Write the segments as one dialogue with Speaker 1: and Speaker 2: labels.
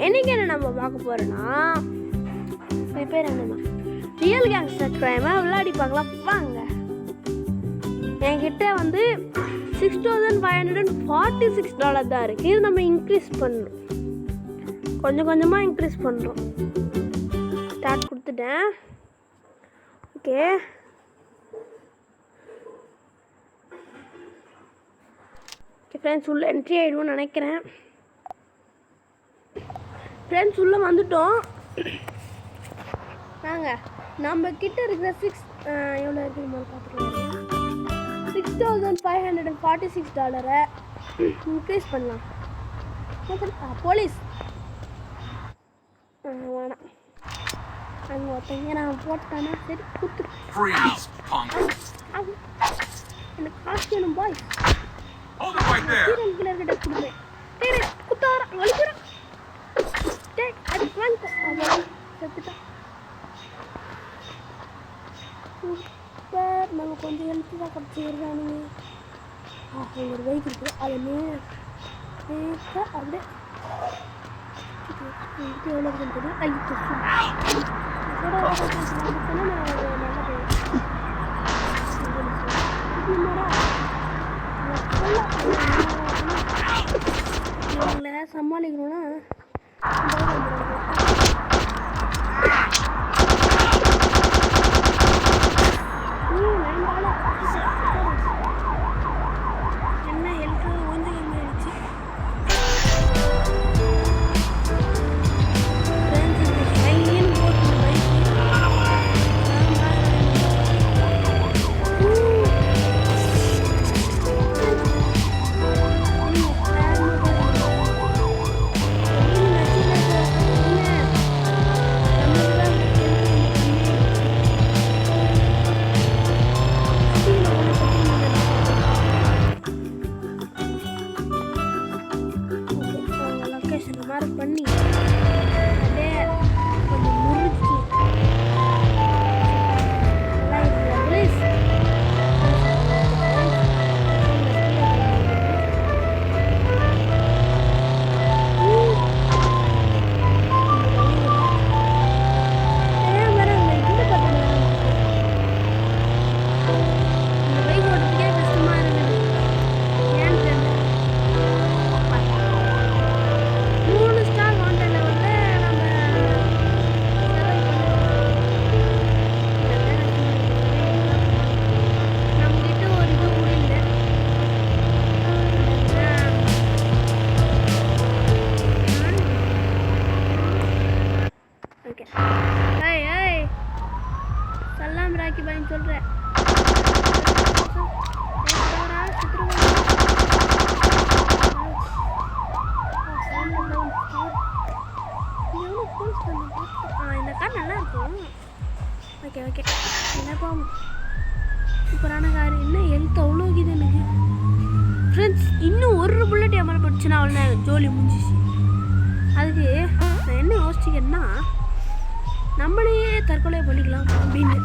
Speaker 1: இன்னைக்கு என்ன நம்ம பார்க்க போறோம்னா பேர் என்னமா ரியல் கேங்ஸ்டர் கிரைமை விளையாடி பார்க்கலாம் வாங்க. என்கிட்ட வந்து $6,546 தான் இருக்குது. இது நம்ம இன்க்ரீஸ் பண்ணுறோம், கொஞ்சம் கொஞ்சமாக இன்க்ரீஸ் பண்ணுறோம். ஸ்டார்ட் கொடுத்துட்டேன். ஓகே, ஃப்ரெண்ட்ஸ் உள்ள என்ட்ரி ஆகிடுவோம்னு நினைக்கிறேன். ஃப்ரெண்ட்ஸ் உள்ளே வந்துட்டோம். வாங்க, நம்ம கிட்ட இருக்கிற எவ்வளோ இருக்குன்னு பார்த்துக்கலாம். $6,546 இன்க்ரீஸ் பண்ணலாம். போலீஸ் வேணாம், அங்கே ஒருத்தங்க நான் போட்டானா சரி கொடுத்து எனக்கு காசு வேணும் பாய். கிட்ட கொடுப்பேன் குத்தார வலிக்கிறேன். சூப்பர், நம்ம கொஞ்சம் ஹெல்த்து தான் கிடச்சிருக்கானுங்க. ஒரு பைக் இருக்குது, அதை அப்படியே எவ்வளோ இருக்குன்னு தெரியும். இவங்களை சமாளிக்கணும்னா என்ன ஹெல்த்து கொஞ்சம் கம்மியாயிடுச்சு. பண்ணி அப்படியே கொஞ்சம் முறுக்கி சலாம் ராக்கி பாயின்னு சொல்கிறேன். இந்த கார் நல்லா இருக்கும். ஓகே ஓகே, என்ன போகும், சூப்பரான கார். என்ன ஹெல்த் அவ்வளோ இருக்குது எனக்கு. ஃப்ரெண்ட்ஸ், இன்னும் ஒரு புல்லட் எம்எல் போட்டுச்சுன்னா அவ்வளோ ஜோலி முடிஞ்சிச்சு. அதுக்கு நான் என்ன யோசிச்சிக்கிறேன்னா, நம்மளையே தற்கொலை பண்ணிக்கலாம் அப்படின்னு.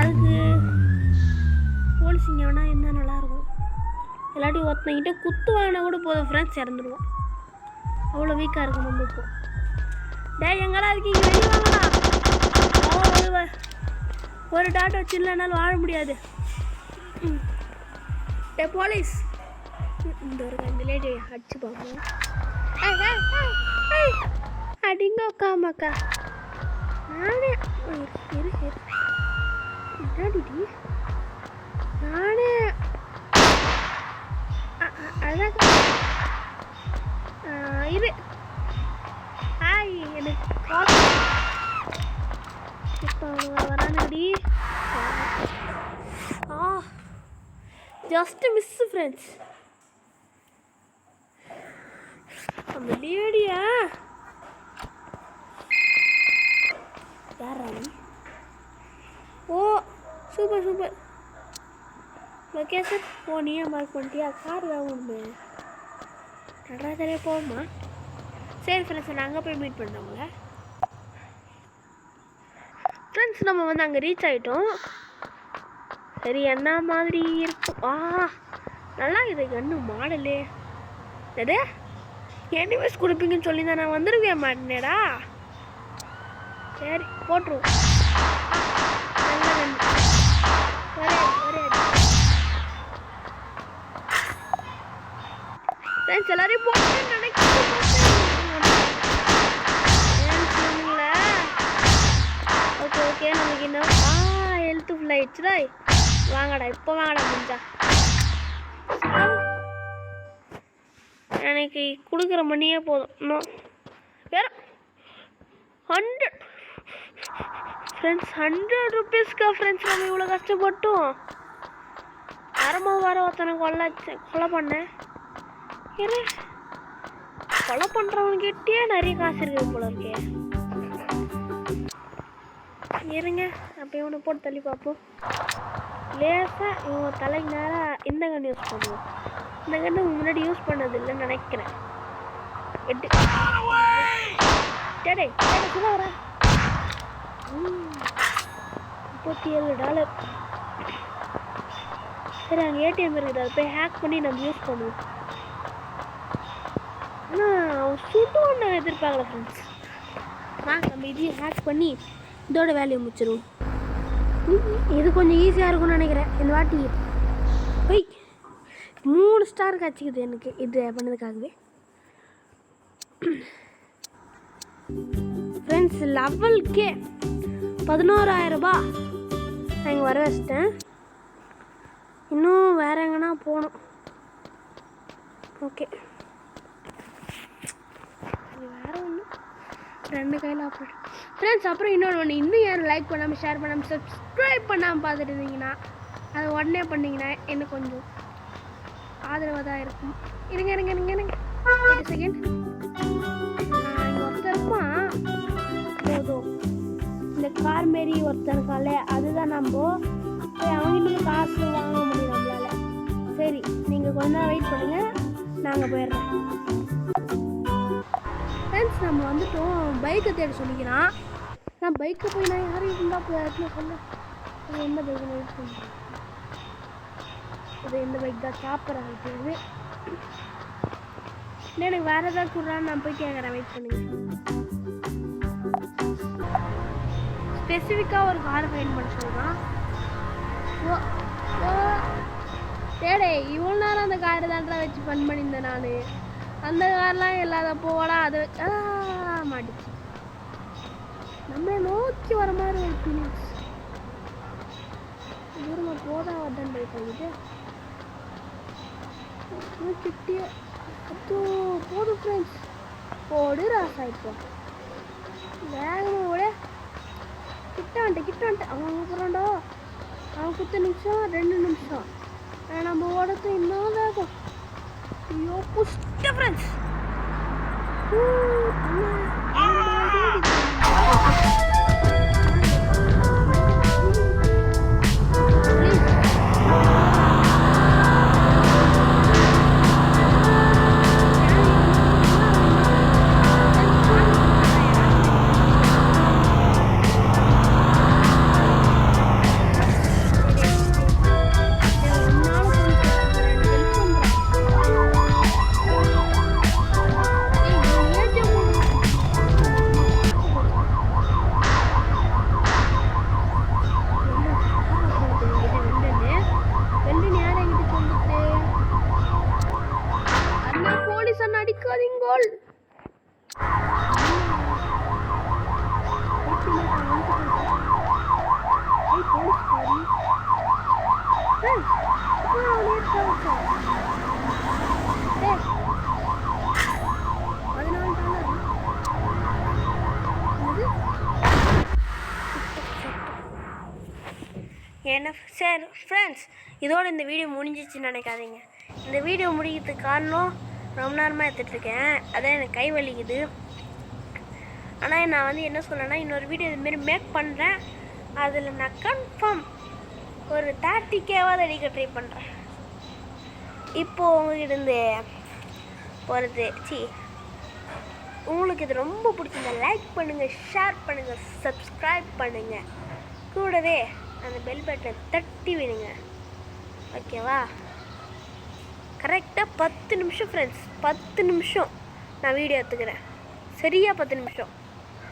Speaker 1: அதுக்கு போலீஸிங்க வேணால் என்ன நல்லாயிருக்கும். எல்லாத்தையும் ஒருத்தங்கிட்ட குத்து வாங்கினா கூட போதும் ஃப்ரெண்ட்ஸ், இறந்துடுவோம். அவ்வளோ வீக்காக இருக்கும் நம்ம. இப்போ எங்கெல்லாம் இருக்கீங்க, வெளியே வாங்கடா. ஒரு டாட்டா வச்சு இல்லைனாலும் வாழ முடியாது. போலீஸ் இந்த ஒரு ரெண்டு லேடி அடிச்சு பார்ப்போம். அடிங்க உக்காமக்கா. நானே என்னடி நானே அழகா இது ஹாய் எனக்கு இப்போ அவங்க வரானடி. Just miss friends. அந்த லேடியா யாரா நீ? ஓ சூப்பர் சூப்பர் லொக்கேஷன். ஓ நீயே மார்க் பண்ணிட்டியா? கார் தான் ஒன்று நடராஜரே போகுமா? சரி ஃப்ரெண்ட்ஸ், நான் அங்கே போய் மீட் பண்ணுறோம்ல. ஃப்ரெண்ட்ஸ், நம்ம வந்து அங்கே ரீச் ஆகிட்டோம். சரி, என்ன மாதிரி இருக்கும்? நல்லா இது கண்ணு மாடலு. எது எனிவேஸ் கொடுப்பீங்கன்னு சொல்லி தான் நான் வந்துருவே மாட்டேனேடா. சரி போட்டுருவோம். ஃப்ரெண்ட்ஸ் எல்லாரையும் போட்டுன்னு நினைக்கிறேன். ஓகே ஓகே நமக்கு இன்னும் ஹெல்த்து ஃபுல் ஆயிடுச்சுடா. வாங்கடா இப்போ வாங்கடா முடிஞ்சா. எனக்கு கொடுக்குற மணியே போதும். இன்னும் வேறு 100 ஃப்ரெண்ட்ஸ் 100 ருபீஸ்க்கா ஃப்ரெண்ட்ஸ் நம்ம இவ்வளோ கஷ்டப்பட்டோம். வர ஒருத்தனை கொலை பண்ணேன். கொலை பண்ணுறவன்கிட்டே நிறைய காசு இருக்குது போல இருக்கே. இருங்க அப்போ இவனை போட்டு தள்ளி பார்ப்போம். லேசாக இவங்க தலைக்கு நேராக இந்த கன்று யூஸ் பண்ணுவோம். இந்த கன்று முன்னாடி யூஸ் பண்ணதில்லைன்னு நினைக்கிறேன். சும்மா வரேன். $37. சரி அங்கே ஏடிஎம் இருக்குது, அதை போய் ஹேக் பண்ணி நம்ம யூஸ் பண்ணுவோம். ஆனால் அவன் சுட்டு நான் எதிர்பார்க்கல ஃப்ரெண்ட்ஸ். நம்ம இதையும் ஹேக் பண்ணி இதோட வேலையை முடிச்சிடுவோம். இது கொஞ்சம் ஈஸியாக இருக்கும்னு நினைக்கிறேன். இந்த வாட்டி போய் 3 ஸ்டார் கிடச்சிக்குது எனக்கு இது பண்ணதுக்காகவே. ஃப்ரெண்ட்ஸ் லெவல்கே 11,000 ரூபாய் நான் இங்கே வர வச்சிட்டேன். இன்னும் வேறு எங்கன்னா போகணும். ஓகே வேறு ஒன்று 2 கையில் அப்புறம் ஃப்ரெண்ட்ஸ் அப்புறம் இன்னொன்று இன்னும் யாரும் லைக் பண்ணாமல் ஷேர் பண்ணாமல் சப்ஸ்கிரைப் பண்ணாமல் பார்த்துட்டு இருந்தீங்கன்னா அதை உடனே பண்ணிங்கன்னா எனக்கு கொஞ்சம் ஆதரவாக தான் இருக்கும். இருங்க 1 செகண்ட். இங்கே ஒருத்தருக்குமா போதும் இந்த கார் மாரி ஒருத்தருக்கால அதுதான் நம்ம போய் அவங்களுக்கு காசு வாங்க முடியும் நம்மளால. சரி நீங்கள் கொஞ்ச நேரம் வெயிட் பண்ணுங்கள், நாங்கள் போயிடுறோம். ஃப்ரெண்ட்ஸ் நம்ம வந்துட்டோம். பைக்கை தேட சொல்லிக்கிறான். நான் பைக்கை போய் நான் யாரும் இருந்தால் போய் யாருன்னு சொன்னேன். எந்த பைக்கு வெயிட் பண்ணுறேன். இது எந்த பைக் தான் சாப்பிட்ற ஆகிட்டு. எனக்கு வேறு ஏதாவது சொல்கிறான்னு நான் போய் கேட்குறேன். வெயிட் பண்ணுங்க. ஸ்பெசிஃபிக்காக ஒரு காரை ஃபைன் பண்ண சொல்கிறான். டேடே இவ்வளோ நேரம் அந்த காரை தாண்டா வச்சு ஃபன் பண்ணியிருந்தேன் நான். அந்த கார்லாம் இல்லாத போடா அதை மாட்டிச்சு. நம்மளை நோக்கி வர மாதிரி ஒரு ஃபீலிங்ஸ். தூரமாக போதா வதான் போயிட்டு கிட்டே அது போதும் ஃப்ரெண்ட்ஸ். போடு ராசா இப்போ வேகமாக ஓட கிட்ட அவன் போகிறான்டா. அவன் 10 நிமிஷம் 2 நிமிஷம் நம்ம ஓடத்து இன்னும் வேகம். ஐயோ புஷ்ட ஃப்ரெண்ட்ஸ். அடிக்காதீங்கோல். என்ன சார் ஃப்ரெண்ட்ஸ் இதோட இந்த வீடியோ முடிஞ்சிச்சுன்னு நினைக்காதீங்க. இந்த வீடியோ முடிக்கிறதுக்கு காரணம் ரொம்ப நேரமாக எடுத்துகிட்ருக்கேன், அதான் எனக்கு கை வலிக்குது. ஆனால் நான் வந்து என்ன சொல்லலைன்னா இன்னொரு வீடியோ இதுமாரி மேக் பண்ணுறேன். அதில் நான் கன்ஃபார்ம் ஒரு 30Kவாவது அடிக்க ட்ரை பண்ணுறேன். இப்போது உங்கள்கிட்ட இருந்து போகிறது உங்களுக்கு இது ரொம்ப பிடிச்சிருந்தா லைக் பண்ணுங்கள், ஷேர் பண்ணுங்கள், சப்ஸ்கிரைப் பண்ணுங்கள். கூடவே அந்த பெல் பட்டனை தட்டி விடுங்க. ஓகேவா? கரெக்டாக 10 நிமிஷம் ஃப்ரெண்ட்ஸ், 10 நிமிஷம் நான் வீடியோ எடுத்துக்கிறேன். சரியா 10 நிமிஷம்.